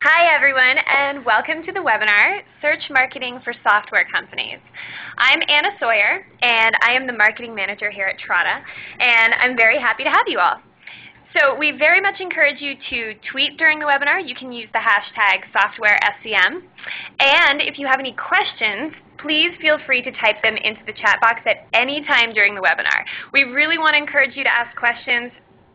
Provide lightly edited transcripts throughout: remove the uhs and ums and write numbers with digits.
Hi everyone, and welcome to the webinar, Search Marketing for Software Companies. I'm Anna Sawyer, and I am the Marketing Manager here at Trada, and I'm very happy to have you all. So we very much encourage you to tweet during the webinar. You can use the hashtag SoftwareSCM. And if you have any questions, please feel free to type them into the chat box at any time during the webinar. We really want to encourage you to ask questions.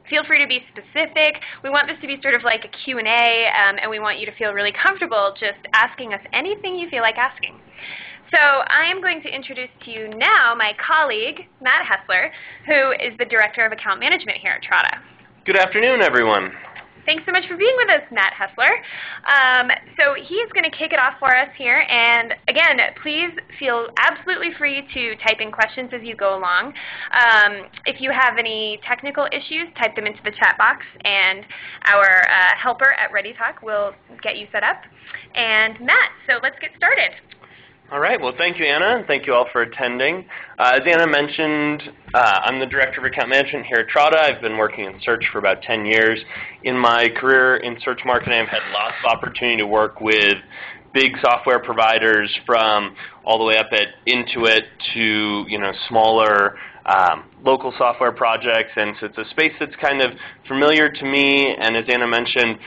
Feel free to be specific. We want this to be sort of like a Q&A, and we want you to feel really comfortable just asking us anything you feel like asking. So I am going to introduce to you now my colleague, Matt Hessler, who is the Director of Account Management here at Trada. Good afternoon, everyone. Thanks so much for being with us, Matt Hessler. So he's going to kick it off for us here. And again, please feel absolutely free to type in questions as you go along. If you have any technical issues, type them into the chat box, and our helper at ReadyTalk will get you set up. And Matt, so let's get started. All right. Well, thank you, Anna, and thank you all for attending. As Anna mentioned, I'm the Director of Account Management here at Trada. I've been working in search for about 10 years. In my career in search marketing, I've had lots of opportunity to work with big software providers from all the way up at Intuit to smaller local software projects, and so it's a space that's kind of familiar to me. And as Anna mentioned,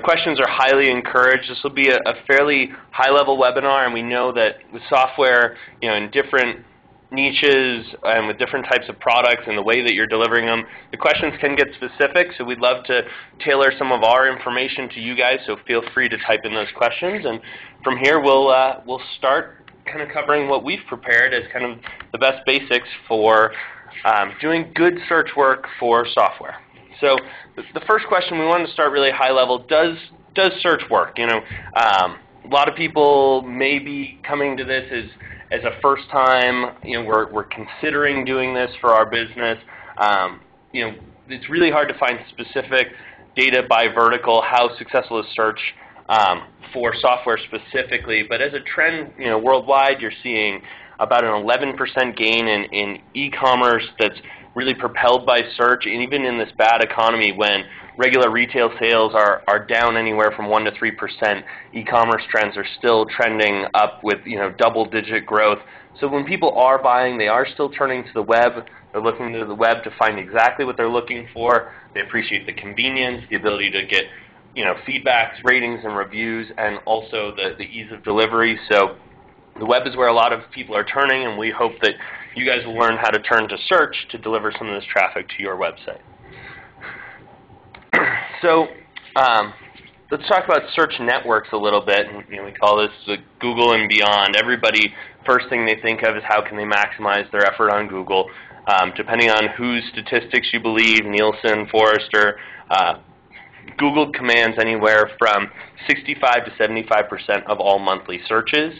questions are highly encouraged. This will be a fairly high-level webinar, and we know that with software, in different niches and with different types of products and the way that you're delivering them, the questions can get specific. So we'd love to tailor some of our information to you guys. So feel free to type in those questions, and from here we'll start kind of covering what we've prepared as kind of the best basics for doing good search work for software. So the first question, we wanted to start really high level. Does search work? A lot of people may be coming to this as a first time. We're considering doing this for our business. It's really hard to find specific data by vertical, how successful is search for software specifically, but as a trend, worldwide, you're seeing about an 11% gain in e-commerce that's really propelled by search. And even in this bad economy, when regular retail sales are down anywhere from 1% to 3%, e-commerce trends are still trending up with double-digit growth. So when people are buying, they are still turning to the web. They're looking to the web to find exactly what they're looking for. They appreciate the convenience, the ability to get feedbacks, ratings, and reviews, and also the ease of delivery. So the web is where a lot of people are turning, and we hope that you guys will learn how to turn to search to deliver some of this traffic to your website. So let's talk about search networks a little bit. We call this the Google and beyond. Everybody, first thing they think of is how can they maximize their effort on Google. Depending on whose statistics you believe, Nielsen, Forrester, Google commands anywhere from 65 to 75% of all monthly searches.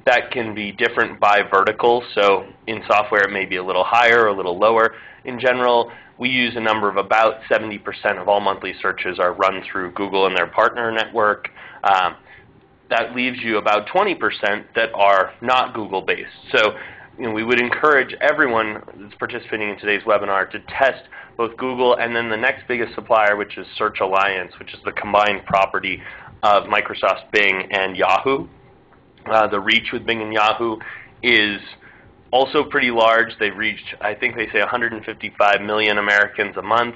That can be different by vertical, so in software it may be a little higher or a little lower. In general, we use a number of about 70% of all monthly searches are run through Google and their partner network. That leaves you about 20% that are not Google-based. So we would encourage everyone that's participating in today's webinar to test both Google and then the next biggest supplier, which is Search Alliance, which is the combined property of Microsoft's Bing and Yahoo. The reach with Bing and Yahoo is also pretty large. They've reached, I think they say, 155 million Americans a month.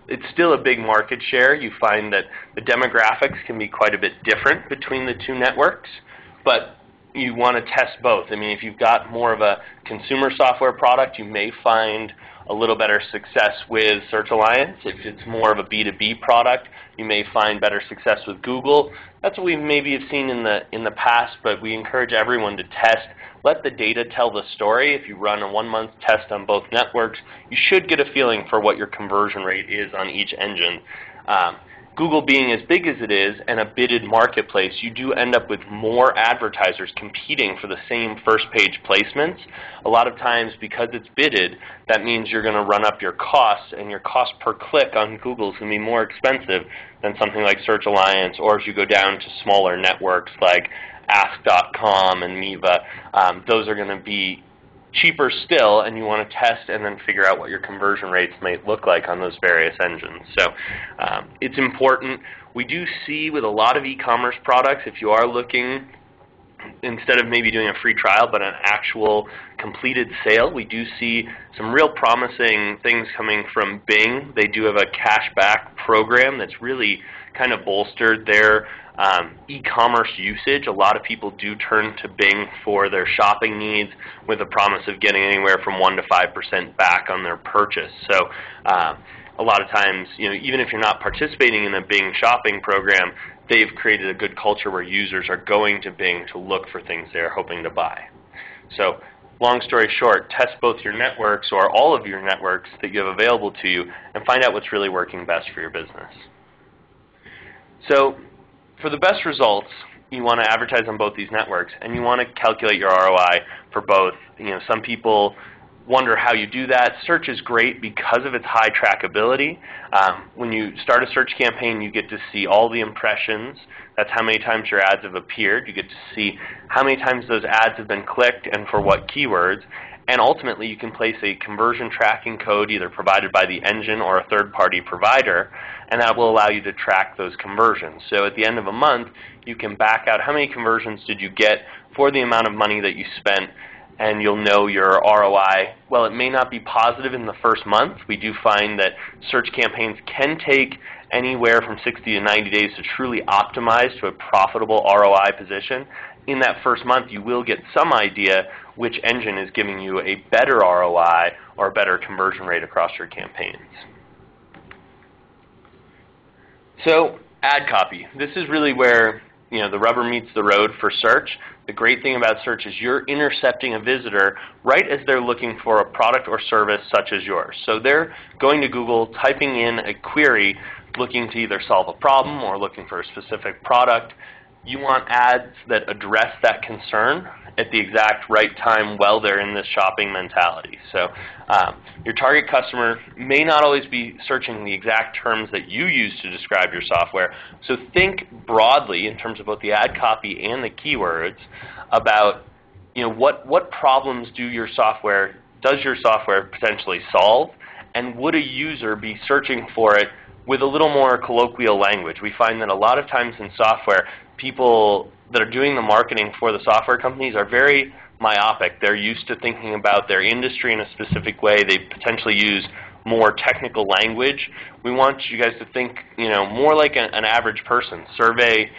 It's still a big market share. You find that the demographics can be quite a bit different between the two networks, but you want to test both. I mean, if you've got more of a consumer software product, you may find a little better success with Search Alliance. If it's more of a B2B product, you may find better success with Google. That's what we maybe have seen in the past, but we encourage everyone to test. Let the data tell the story. If you run a 1-month test on both networks, you should get a feeling for what your conversion rate is on each engine. Google being as big as it is and a bidded marketplace, you do end up with more advertisers competing for the same first-page placements. A lot of times, because it's bidded, that means you're going to run up your costs, and your cost per click on Google is going to be more expensive than something like Search Alliance, or if you go down to smaller networks like Ask.com and Miva, those are going to be cheaper still, and you want to test and then figure out what your conversion rates might look like on those various engines. So it's important. We do see with a lot of e-commerce products, if you are looking, instead of maybe doing a free trial, but an actual completed sale, we do see some real promising things coming from Bing. They do have a cashback program that's really kind of bolstered their e-commerce usage. A lot of people do turn to Bing for their shopping needs with the promise of getting anywhere from 1 to 5% back on their purchase. So a lot of times, even if you're not participating in a Bing shopping program, they've created a good culture where users are going to Bing to look for things they're hoping to buy. So long story short, test both your networks or all of your networks that you have available to you and find out what's really working best for your business. So for the best results, you want to advertise on both these networks, and you want to calculate your ROI for both. Some people wonder how you do that. Search is great because of its high trackability. When you start a search campaign, you get to see all the impressions. That's how many times your ads have appeared. You get to see how many times those ads have been clicked and for what keywords. And ultimately, you can place a conversion tracking code either provided by the engine or a third-party provider, and that will allow you to track those conversions. So at the end of a month, you can back out how many conversions did you get for the amount of money that you spent, and you'll know your ROI. Well, it may not be positive in the first month. We do find that search campaigns can take anywhere from 60 to 90 days to truly optimize to a profitable ROI position. In that first month, you will get some idea which engine is giving you a better ROI or a better conversion rate across your campaigns. So, ad copy. This is really where the rubber meets the road for search. The great thing about search is you're intercepting a visitor right as they're looking for a product or service such as yours. So they're going to Google, typing in a query, looking to either solve a problem or looking for a specific product. You want ads that address that concern at the exact right time while they're in this shopping mentality. So your target customer may not always be searching the exact terms that you use to describe your software. So think broadly in terms of both the ad copy and the keywords about what problems does your software potentially solve, and would a user be searching for it with a little more colloquial language. We find that a lot of times in software, people that are doing the marketing for the software companies are very myopic. They're used to thinking about their industry in a specific way. They potentially use more technical language. We want you guys to think, more like an average person. Survey,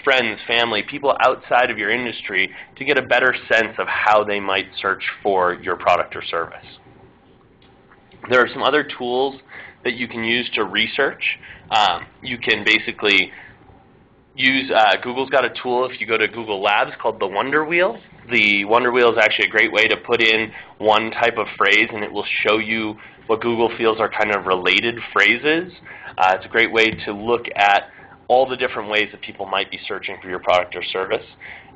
friends, family, people outside of your industry to get a better sense of how they might search for your product or service. There are some other tools that you can use to research. You can basically use, Google's got a tool if you go to Google Labs called the Wonder Wheel. The Wonder Wheel is actually a great way to put in one type of phrase, and it will show you what Google feels are kind of related phrases. It's a great way to look at all the different ways that people might be searching for your product or service.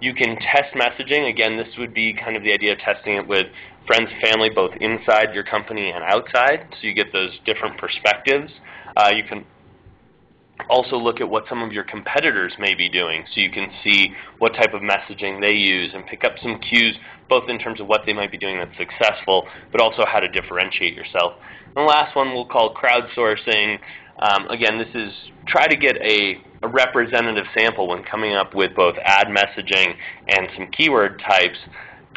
You can test messaging. Again, this would be kind of the idea of testing it with friends and family, both inside your company and outside, so you get those different perspectives. You can also look at what some of your competitors may be doing, so you can see what type of messaging they use and pick up some cues, both in terms of what they might be doing that's successful, but also how to differentiate yourself. And the last one we'll call crowdsourcing. Again, this is try to get a representative sample when coming up with both ad messaging and some keyword types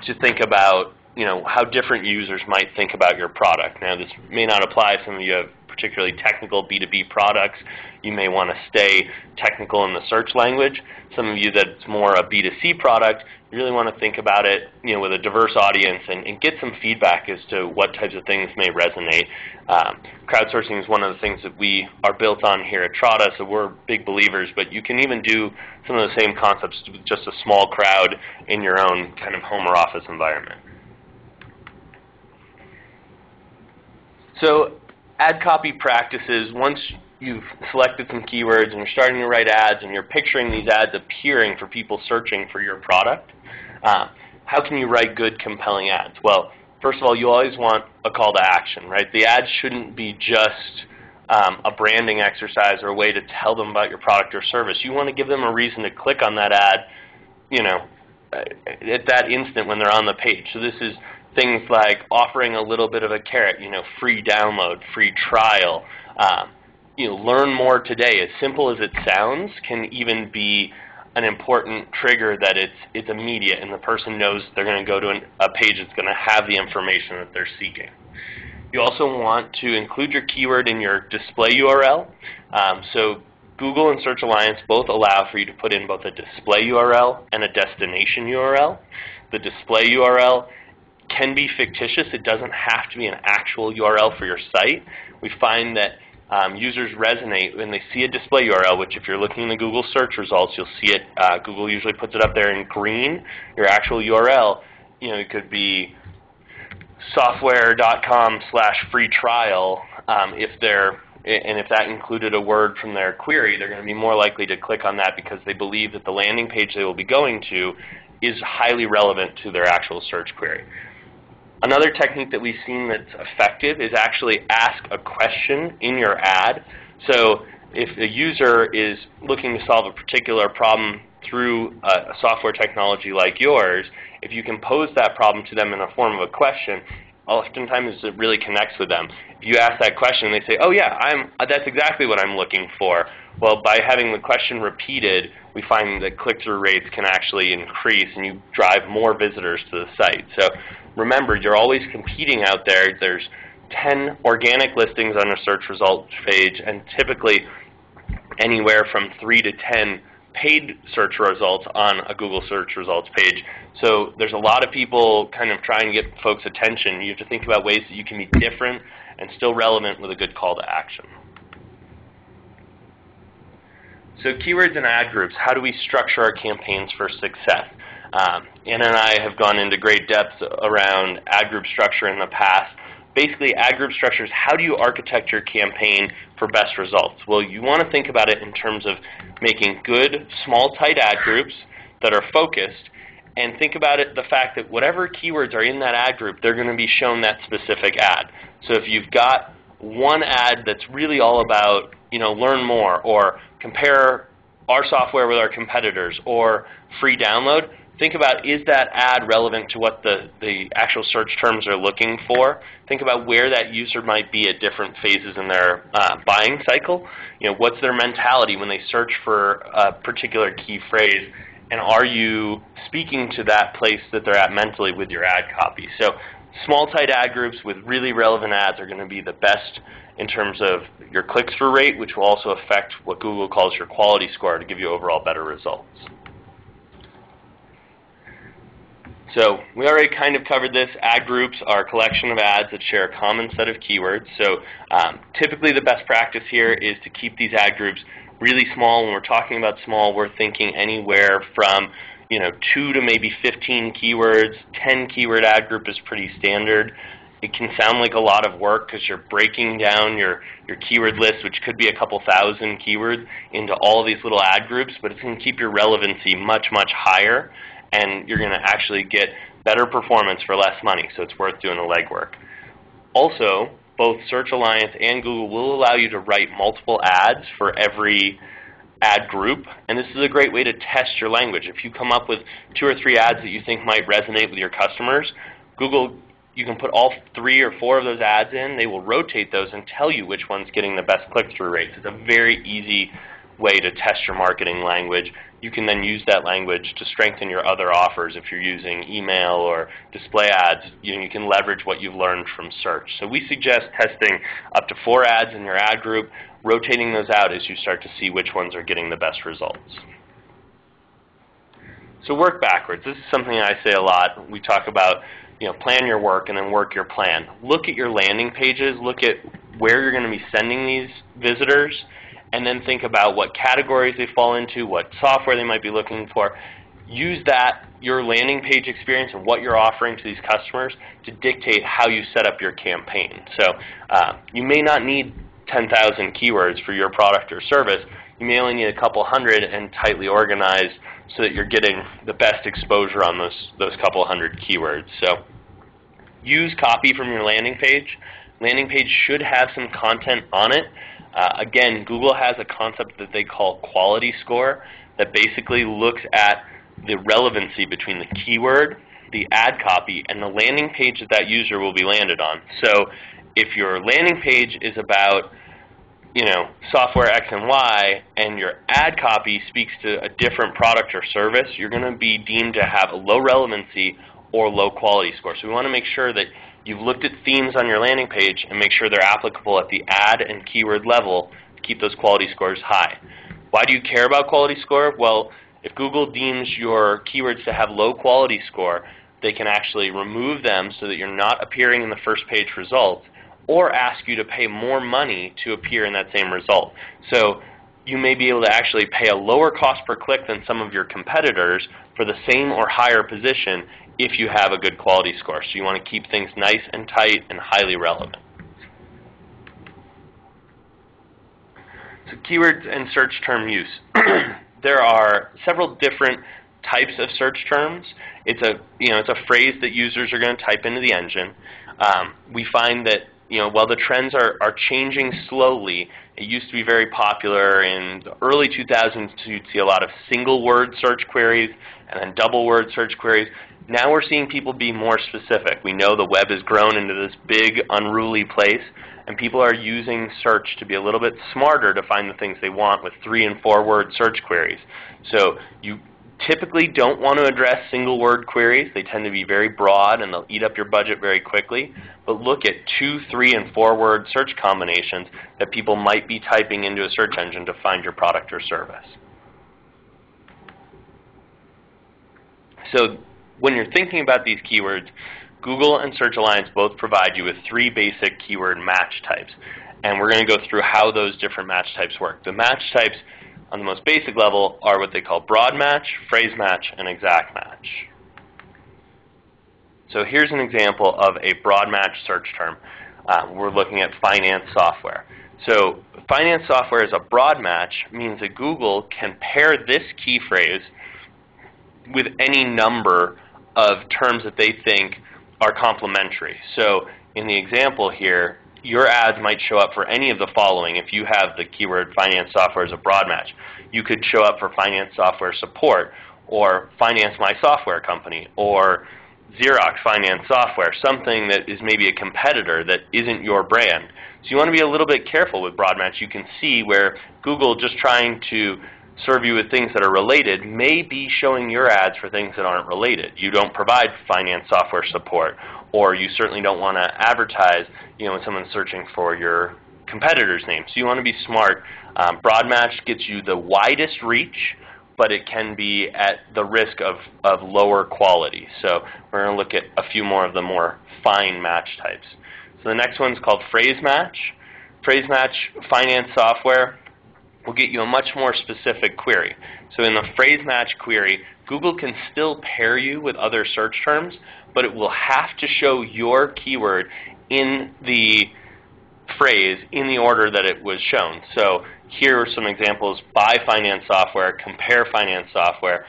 to think about how different users might think about your product. Now, this may not apply if some of you have particularly technical B2B products. You may want to stay technical in the search language. Some of you that's more a B2C product, you really want to think about it with a diverse audience and get some feedback as to what types of things may resonate. Crowdsourcing is one of the things that we are built on here at Trada, so we're big believers, but you can even do some of the same concepts with just a small crowd in your own kind of home or office environment. So ad copy practices, once you've selected some keywords and you're starting to write ads and you're picturing these ads appearing for people searching for your product, how can you write good, compelling ads? Well, first of all, you always want a call to action, right? The ad shouldn't be just a branding exercise or a way to tell them about your product or service. You want to give them a reason to click on that ad, at that instant when they're on the page. So this is things like offering a little bit of a carrot, free download, free trial, learn more today, as simple as it sounds, can even be an important trigger that it's immediate and the person knows they're going to go to a page that's going to have the information that they're seeking. You also want to include your keyword in your display URL. So Google and Search Alliance both allow for you to put in both a display URL and a destination URL. The display URL can be fictitious. It doesn't have to be an actual URL for your site. We find that users resonate when they see a display URL, which if you're looking in the Google search results, you'll see it. Google usually puts it up there in green. Your actual URL, it could be software.com/free trial. If that included a word from their query, they're going to be more likely to click on that because they believe that the landing page they will be going to is highly relevant to their actual search query. Another technique that we've seen that's effective is actually ask a question in your ad. So if a user is looking to solve a particular problem through a software technology like yours, if you can pose that problem to them in the form of a question, oftentimes it really connects with them. If you ask that question, they say, oh yeah, that's exactly what I'm looking for. Well, by having the question repeated, we find that click-through rates can actually increase and you drive more visitors to the site. So remember, you're always competing out there. There's 10 organic listings on a search results page and typically anywhere from 3 to 10 paid search results on a Google search results page. So there's a lot of people kind of trying to get folks' attention. You have to think about ways that you can be different and still relevant with a good call to action. So keywords and ad groups, how do we structure our campaigns for success? Anna and I have gone into great depth around ad group structure in the past. Basically, ad group structure is how do you architect your campaign for best results? Well, you want to think about it in terms of making good, small, tight ad groups that are focused, and think about it the fact that whatever keywords are in that ad group, they're going to be shown that specific ad. So if you've got one ad that's really all about, learn more, or compare our software with our competitors, or free download, think about, is that ad relevant to what the actual search terms are looking for? Think about where that user might be at different phases in their buying cycle. What's their mentality when they search for a particular key phrase? And are you speaking to that place that they're at mentally with your ad copy? So small, tight ad groups with really relevant ads are going to be the best in terms of your click-through rate, which will also affect what Google calls your quality score to give you overall better results. So we already kind of covered this. Ad groups are a collection of ads that share a common set of keywords. So typically the best practice here is to keep these ad groups really small. When we're talking about small, we're thinking anywhere from 2 to maybe 15 keywords. 10 keyword ad group is pretty standard. It can sound like a lot of work because you're breaking down your keyword list, which could be a couple thousand keywords, into all these little ad groups, but it's going to keep your relevancy much, much higher, and you're going to actually get better performance for less money, so it's worth doing the legwork. Also, both Search Alliance and Google will allow you to write multiple ads for every ad group, and this is a great way to test your language. If you come up with 2 or 3 ads that you think might resonate with your customers, Google, you can put all 3 or 4 of those ads in. They will rotate those and tell you which one's getting the best click-through rates. It's a very easy way to test your marketing language. You can then use that language to strengthen your other offers. If you're using email or display ads, you can leverage what you've learned from search. So we suggest testing up to 4 ads in your ad group, rotating those out as you start to see which ones are getting the best results. So work backwards. This is something I say a lot. We talk about plan your work and then work your plan. Look at your landing pages. Look at where you're going to be sending these visitors, and then think about what categories they fall into, what software they might be looking for. Use that, your landing page experience and what you're offering to these customers, to dictate how you set up your campaign. So you may not need 10,000 keywords for your product or service. You may only need a couple hundred and tightly organized so that you're getting the best exposure on those couple hundred keywords. So use copy from your landing page. Landing page should have some content on it. Again, Google has a concept that they call quality score that basically looks at the relevancy between the keyword, the ad copy, and the landing page that that user will be landed on. So if your landing page is about software X and Y, and your ad copy speaks to a different product or service, you're going to be deemed to have a low relevancy or low quality score. So we want to make sure that you've looked at themes on your landing page and make sure they're applicable at the ad and keyword level to keep those quality scores high. Why do you care about quality score? Well, if Google deems your keywords to have low quality score, they can actually remove them so that you're not appearing in the first page results, or ask you to pay more money to appear in that same result. So you may be able to actually pay a lower cost per click than some of your competitors for the same or higher position if you have a good quality score. So you want to keep things nice and tight and highly relevant. So keywords and search term use. There are several different types of search terms. It's a phrase that users are going to type into the engine. We find that while the trends are changing slowly, it used to be very popular in the early 2000s. You'd see a lot of single-word search queries and then double-word search queries. Now we're seeing people be more specific. We know the web has grown into this big, unruly place, and people are using search to be a little bit smarter to find the things they want with 3- and 4-word search queries. So you typically don't want to address single-word queries. They tend to be very broad, and they'll eat up your budget very quickly. But look at 2-, 3-, and 4-word search combinations that people might be typing into a search engine to find your product or service. So when you're thinking about these keywords, Google and Search Alliance both provide you with 3 basic keyword match types. And we're going to go through how those different match types work. The match types on the most basic level are what they call broad match, phrase match, and exact match. So here's an example of a broad match search term. We're looking at finance software. So finance software as a broad match means that Google can pair this key phrase with any number of terms that they think are complementary. So in the example here, your ads might show up for any of the following. If you have the keyword finance software as a broad match, you could show up for finance software support, or finance my software company, or Xerox finance software, something that is maybe a competitor that isn't your brand. So you want to be a little bit careful with broad match. You can see where Google, just trying to serve you with things that are related, may be showing your ads for things that aren't related. You don't provide finance software support, or you certainly don't want to advertise when someone's searching for your competitor's name. So you want to be smart. Broad match gets you the widest reach, but it can be at the risk of lower quality. So we're going to look at a few more of the more fine match types. So the next one's called phrase match. Phrase match finance software will get you a much more specific query. So in the phrase match query, Google can still pair you with other search terms, but it will have to show your keyword in the phrase in the order that it was shown. So here are some examples: buy finance software, compare finance software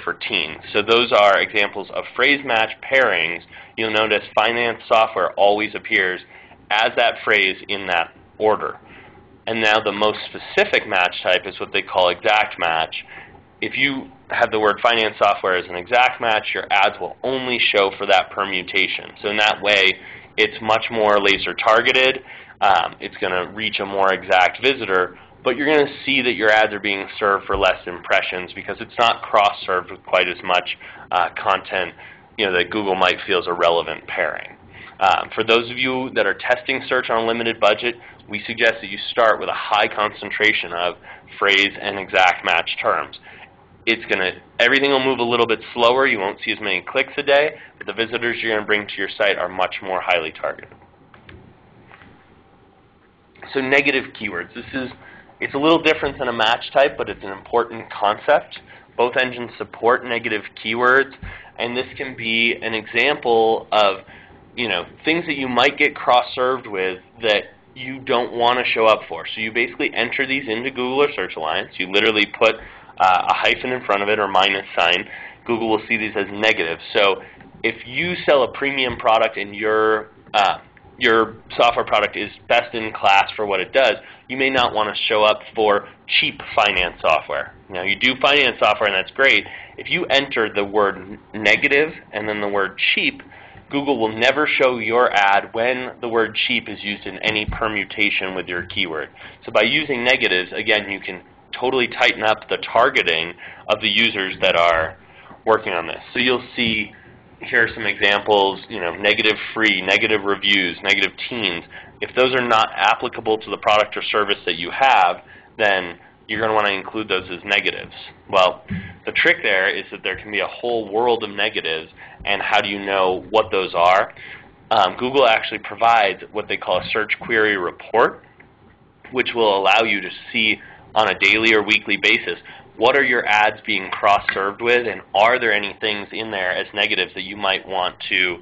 for teens. So those are examples of phrase match pairings. You'll notice finance software always appears as that phrase in that order. And now the most specific match type is what they call exact match. If you have the word finance software as an exact match, your ads will only show for that permutation. So in that way, it's much more laser targeted. It's going to reach a more exact visitor, but you're going to see that your ads are being served for less impressions because it's not cross-served with quite as much content that Google might feel is a relevant pairing. For those of you that are testing search on a limited budget, we suggest that you start with a high concentration of phrase and exact match terms. Everything will move a little bit slower. You won't see as many clicks a day, but the visitors you're going to bring to your site are much more highly targeted. So negative keywords. It's a little different than a match type, but it's an important concept. Both engines support negative keywords, and this can be an example of things that you might get cross-served with that you don't want to show up for. So you basically enter these into Google or Search Alliance. You literally put a hyphen in front of it or minus sign. Google will see these as negative. So if you sell a premium product and your software product is best in class for what it does, you may not want to show up for cheap finance software. Now, you do finance software, and that's great. If you enter the word negative and then the word cheap, Google will never show your ad when the word cheap is used in any permutation with your keyword. So by using negatives, again, you can totally tighten up the targeting of the users that are working on this. So you'll see, here are some examples, negative free, negative reviews, negative teens. If those are not applicable to the product or service that you have, then you're going to want to include those as negatives. Well, the trick there is that there can be a whole world of negatives, and how do you know what those are? Google actually provides what they call a search query report, which will allow you to see on a daily or weekly basis what are your ads being cross-served with, and are there any things in there as negatives that you might want to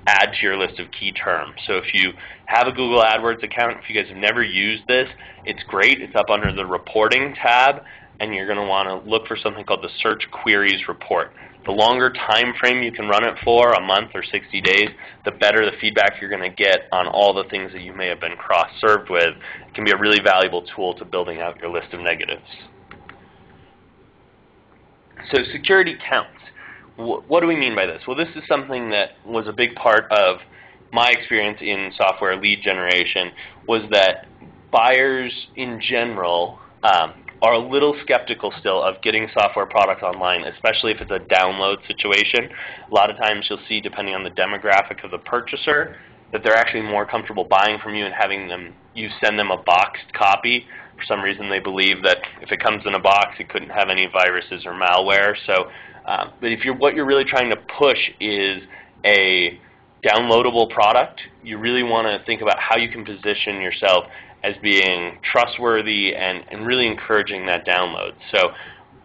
add to your list of key terms. So if you have a Google AdWords account, if you guys have never used this, it's great. It's up under the reporting tab, and you're going to want to look for something called the search queries report. The longer time frame you can run it for, a month or 60 days, the better the feedback you're going to get on all the things that you may have been cross-served with. It can be a really valuable tool to building out your list of negatives. So security counts. What do we mean by this? Well, this is something that was a big part of my experience in software lead generation, was that buyers in general are a little skeptical still of getting software products online, especially if it's a download situation. A lot of times you'll see, depending on the demographic of the purchaser, that they're actually more comfortable buying from you and having you send them a boxed copy. For some reason they believe that if it comes in a box it couldn't have any viruses or malware. So, but if what you're really trying to push is a downloadable product, you really want to think about how you can position yourself as being trustworthy and really encouraging that download. So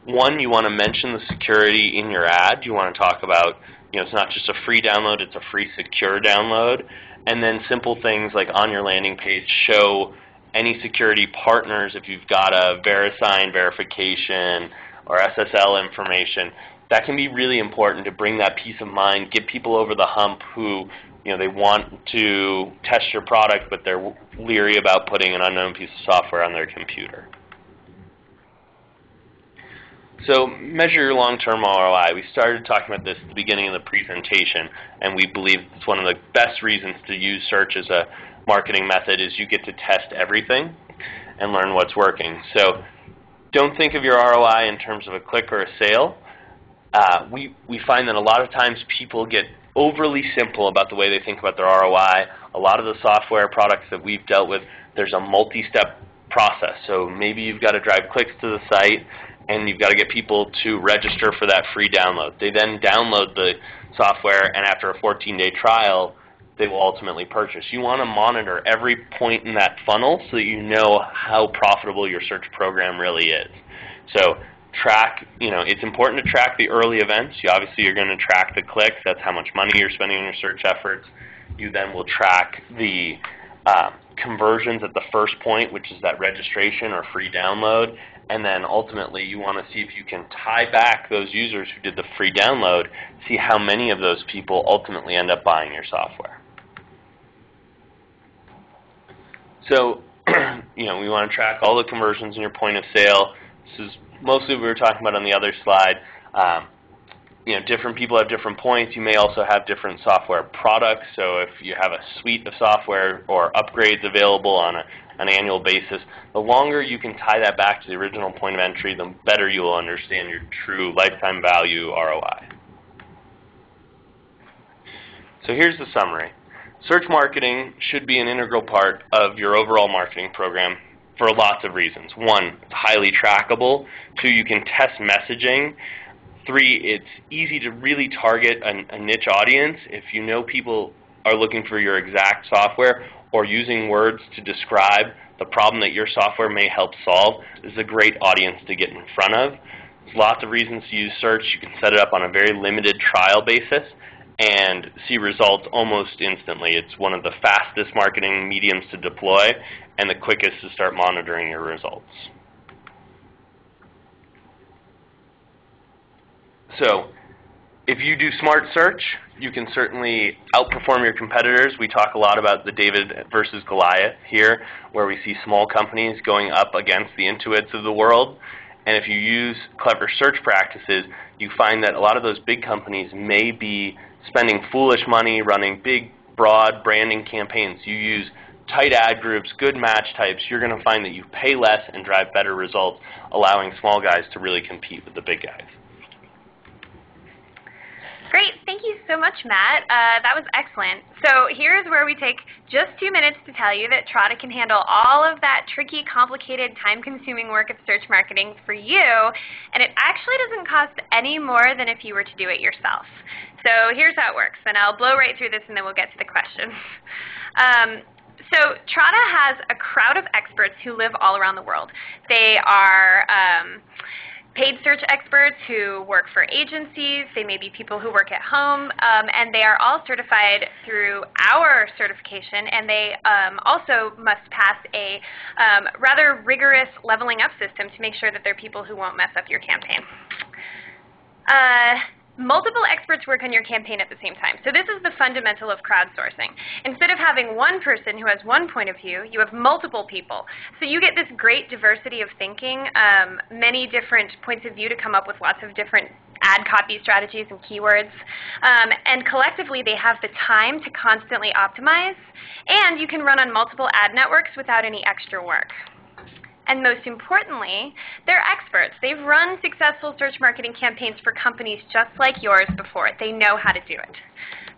one, you want to mention the security in your ad. You want to talk about, it's not just a free download, it's a free secure download. And then simple things like on your landing page, show any security partners if you've got a VeriSign verification or SSL information. That can be really important to bring that peace of mind, get people over the hump who, they want to test your product, but they're leery about putting an unknown piece of software on their computer. So measure your long-term ROI. We started talking about this at the beginning of the presentation, and we believe it's one of the best reasons to use search as a marketing method is you get to test everything and learn what's working. So don't think of your ROI in terms of a click or a sale. We find that a lot of times people get overly simple about the way they think about their ROI. A lot of the software products that we've dealt with, there's a multi-step process. So maybe you've got to drive clicks to the site, and you've got to get people to register for that free download. They then download the software, and after a 14-day trial, they will ultimately purchase. You want to monitor every point in that funnel so that you know how profitable your search program really is. So track, it's important to track the early events. Obviously, you're going to track the clicks. That's how much money you're spending on your search efforts. You then will track the conversions at the first point, which is that registration or free download. And then ultimately, you want to see if you can tie back those users who did the free download, see how many of those people ultimately end up buying your software. So, we want to track all the conversions in your point of sale. This is mostly what we were talking about on the other slide. Different people have different points. You may also have different software products. So if you have a suite of software or upgrades available on an annual basis, the longer you can tie that back to the original point of entry, the better you will understand your true lifetime value ROI. So here's the summary. Search marketing should be an integral part of your overall marketing program for lots of reasons. One, it's highly trackable. Two, you can test messaging. Three, it's easy to really target a niche audience. If you know people are looking for your exact software or using words to describe the problem that your software may help solve, this is a great audience to get in front of. There's lots of reasons to use search. You can set it up on a very limited trial basis and see results almost instantly. It's one of the fastest marketing mediums to deploy and the quickest to start monitoring your results. So if you do smart search, you can certainly outperform your competitors. We talk a lot about the David versus Goliath here, where we see small companies going up against the Intuits of the world. And if you use clever search practices, you find that a lot of those big companies may be spending foolish money running big, broad branding campaigns. You use tight ad groups, good match types, you're going to find that you pay less and drive better results, allowing small guys to really compete with the big guys. Great. Thank you so much, Matt. That was excellent. So here's where we take just 2 minutes to tell you that Trada can handle all of that tricky, complicated, time-consuming work of search marketing for you, and it actually doesn't cost any more than if you were to do it yourself. So here's how it works, and I'll blow right through this and then we'll get to the questions. So Trada has a crowd of experts who live all around the world. They are paid search experts who work for agencies. They may be people who work at home, and they are all certified through our certification, and they also must pass a rather rigorous leveling up system to make sure that they're people who won't mess up your campaign. Multiple experts work on your campaign at the same time. So this is the fundamental of crowdsourcing. Instead of having one person who has one point of view, you have multiple people. So you get this great diversity of thinking, many different points of view to come up with lots of different ad copy strategies and keywords. And collectively, they have the time to constantly optimize. And you can run on multiple ad networks without any extra work. And most importantly, they're experts. They've run successful search marketing campaigns for companies just like yours before. They know how to do it.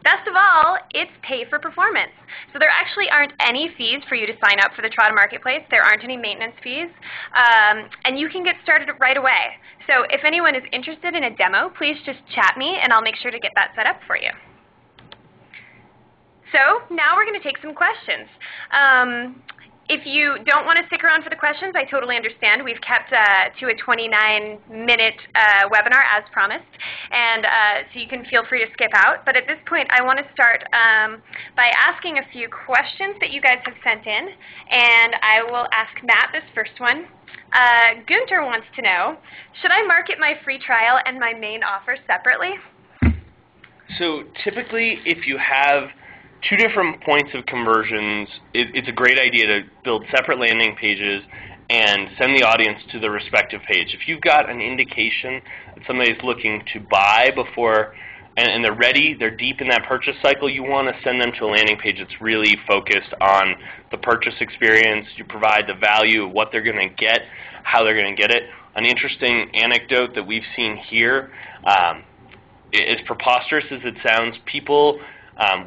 Best of all, it's pay for performance. So there actually aren't any fees for you to sign up for the Trada Marketplace. There aren't any maintenance fees. And you can get started right away. So if anyone is interested in a demo, please just chat me, and I'll make sure to get that set up for you. So now we're going to take some questions. If you don't want to stick around for the questions, I totally understand. We've kept to a 29-minute webinar as promised, and so you can feel free to skip out. But at this point, I want to start by asking a few questions that you guys have sent in, and I will ask Matt this first one. Gunter wants to know, should I market my free trial and my main offer separately? So typically, if you have two different points of conversions, it's a great idea to build separate landing pages and send the audience to the respective page. If you've got an indication that somebody's looking to buy before, and they're ready, they're deep in that purchase cycle, you want to send them to a landing page that's really focused on the purchase experience. You provide the value of what they're going to get, how they're going to get it. An interesting anecdote that we've seen here, as preposterous as it sounds, people,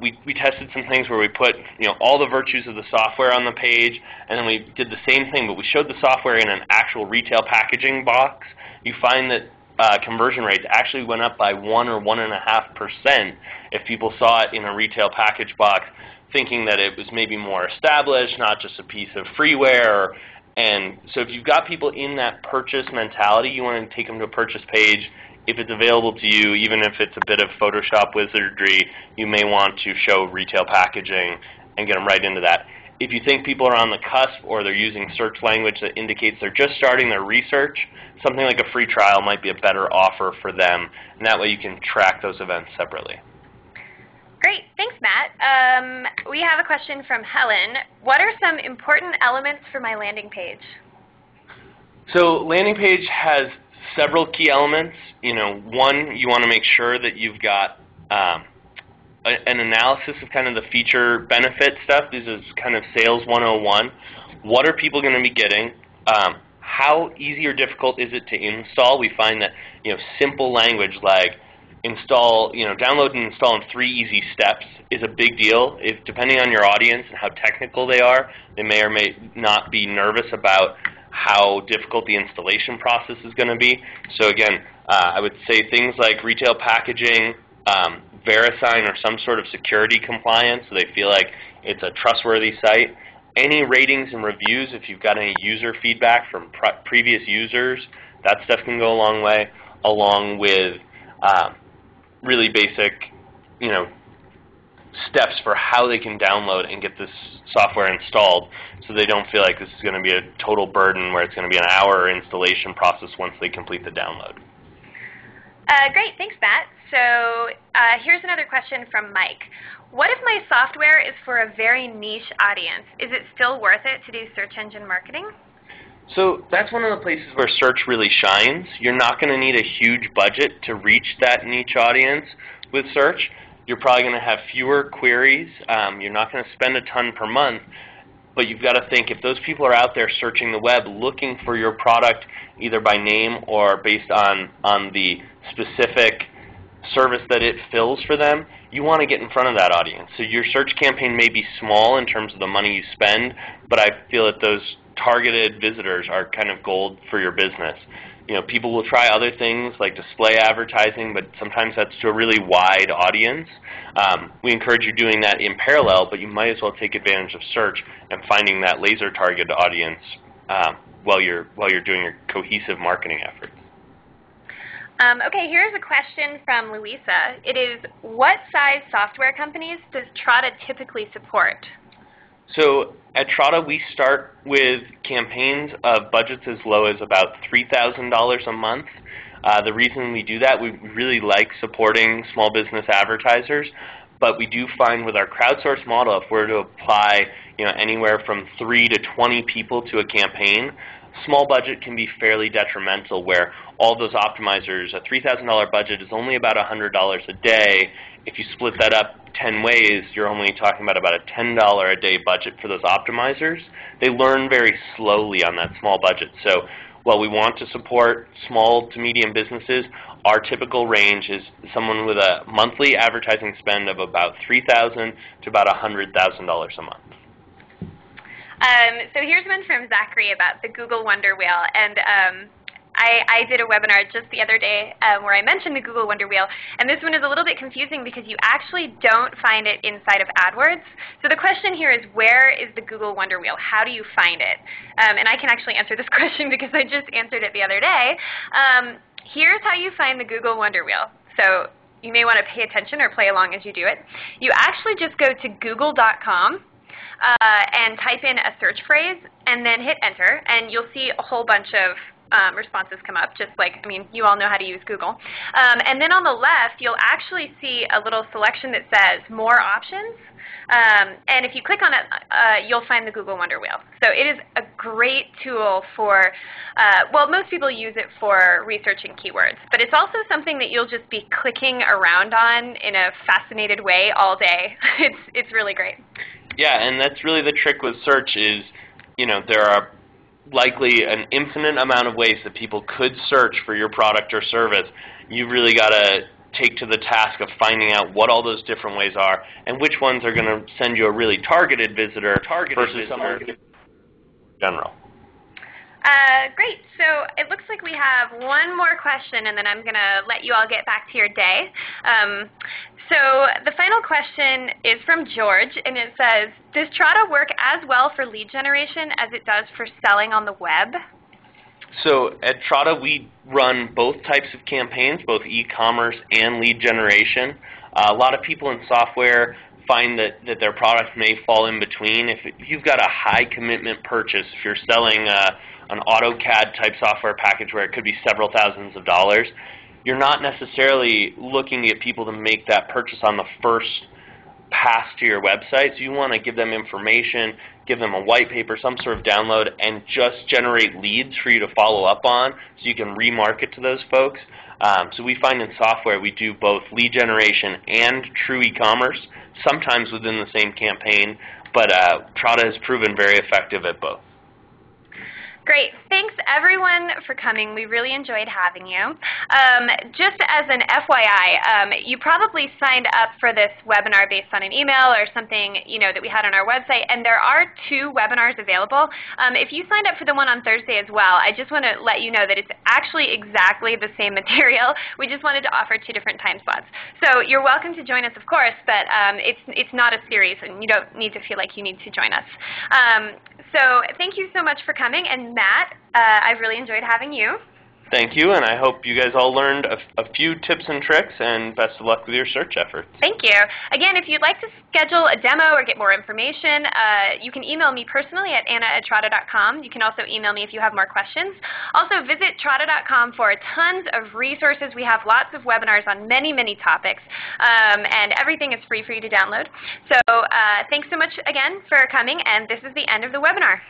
we tested some things where we put all the virtues of the software on the page, and then we did the same thing, but we showed the software in an actual retail packaging box. You find that conversion rates actually went up by 1 or 1.5% if people saw it in a retail package box, thinking that it was maybe more established, not just a piece of freeware. And so if you've got people in that purchase mentality, you want to take them to a purchase page. If it's available to you, even if it's a bit of Photoshop wizardry, you may want to show retail packaging and get them right into that. If you think people are on the cusp or they're using search language that indicates they're just starting their research, something like a free trial might be a better offer for them, and that way you can track those events separately. Great. Thanks, Matt. We have a question from Helen. What are some important elements for my landing page? So landing page has several key elements. One, you want to make sure that you've got an analysis of kind of the feature benefit stuff. This is kind of sales 101. What are people going to be getting? How easy or difficult is it to install? We find that simple language like install, download and install in 3 easy steps is a big deal. If depending on your audience and how technical they are, they may or may not be nervous about how difficult the installation process is going to be. So again, I would say things like retail packaging, VeriSign or some sort of security compliance so they feel like it's a trustworthy site. Any ratings and reviews, if you've got any user feedback from previous users, that stuff can go a long way, along with really basic, steps for how they can download and get this software installed so they don't feel like this is going to be a total burden where it's going to be an hour installation process once they complete the download. Great. Thanks, Matt. So here's another question from Mike. What if my software is for a very niche audience? Is it still worth it to do search engine marketing? So that's one of the places where search really shines. You're not going to need a huge budget to reach that niche audience with search. You're probably going to have fewer queries. You're not going to spend a ton per month. But you've got to think, if those people are out there searching the web looking for your product either by name or based on the specific service that it fills for them, you want to get in front of that audience. So your search campaign may be small in terms of the money you spend, but I feel that those targeted visitors are kind of gold for your business. People will try other things like display advertising, but sometimes that's to a really wide audience. We encourage you doing that in parallel, but you might as well take advantage of search and finding that laser targeted audience while you're doing your cohesive marketing efforts. Okay, here's a question from Louisa. It is, what size software companies does Trada typically support? So at Trada, we start with campaigns of budgets as low as about $3,000 a month. The reason we do that, we really like supporting small business advertisers, but we do find with our crowdsource model, if we're to apply anywhere from 3 to 20 people to a campaign, small budget can be fairly detrimental, where all those optimizers, a $3,000 budget is only about $100 a day. If you split that up 10 ways, you're only talking about a $10 a day budget for those optimizers. They learn very slowly on that small budget. So while we want to support small to medium businesses, our typical range is someone with a monthly advertising spend of about $3,000 to about $100,000 a month. So here's one from Zachary about the Google Wonder Wheel, and I did a webinar just the other day where I mentioned the Google Wonder Wheel, and this one is a little bit confusing because you actually don't find it inside of AdWords. So the question here is, where is the Google Wonder Wheel? How do you find it? And I can actually answer this question because I just answered it the other day. Here's how you find the Google Wonder Wheel. So you may want to pay attention or play along as you do it. You actually just go to google.com. And type in a search phrase and then hit enter, and you'll see a whole bunch of responses come up, just like, you all know how to use Google. And then on the left, you'll actually see a little selection that says more options. And if you click on it, you'll find the Google Wonder Wheel. So it is a great tool for, well, most people use it for researching keywords, but it's also something that you'll just be clicking around on in a fascinated way all day. It's really great. Yeah, and that's really the trick with search is, there are likely an infinite amount of ways that people could search for your product or service. You've really got to take to the task of finding out what all those different ways are and which ones are going to send you a really targeted visitor versus someone in general. Great. So it looks like we have one more question, and then I'm going to let you all get back to your day. So the final question is from George, and it says, does Trada work as well for lead generation as it does for selling on the web? So at Trada, we run both types of campaigns, both e-commerce and lead generation. A lot of people in software find that their product may fall in between. If you've got a high commitment purchase, if you're selling an AutoCAD type software package where it could be several thousands of dollars, you're not necessarily looking to get people to make that purchase on the first pass to your website. So you want to give them information, give them a white paper, some sort of download, and just generate leads for you to follow up on so you can remarket to those folks. So we find in software we do both lead generation and true e-commerce, sometimes within the same campaign, but Trada has proven very effective at both. Great. Thanks, everyone, for coming. We really enjoyed having you. Just as an FYI, you probably signed up for this webinar based on an email or something that we had on our website, and there are 2 webinars available. If you signed up for the one on Thursday as well, I just want to let you know that it's actually exactly the same material. We just wanted to offer 2 different time slots. So you're welcome to join us, of course, but it's not a series, and you don't need to feel like you need to join us. So thank you so much for coming, and Matt, I've really enjoyed having you. Thank you, and I hope you guys all learned a few tips and tricks, and best of luck with your search efforts. Thank you. Again, if you'd like to schedule a demo or get more information, you can email me personally at anna@trada.com. You can also email me if you have more questions. Also, visit trada.com for tons of resources. We have lots of webinars on many, many topics, and everything is free for you to download. So thanks so much again for coming, and this is the end of the webinar.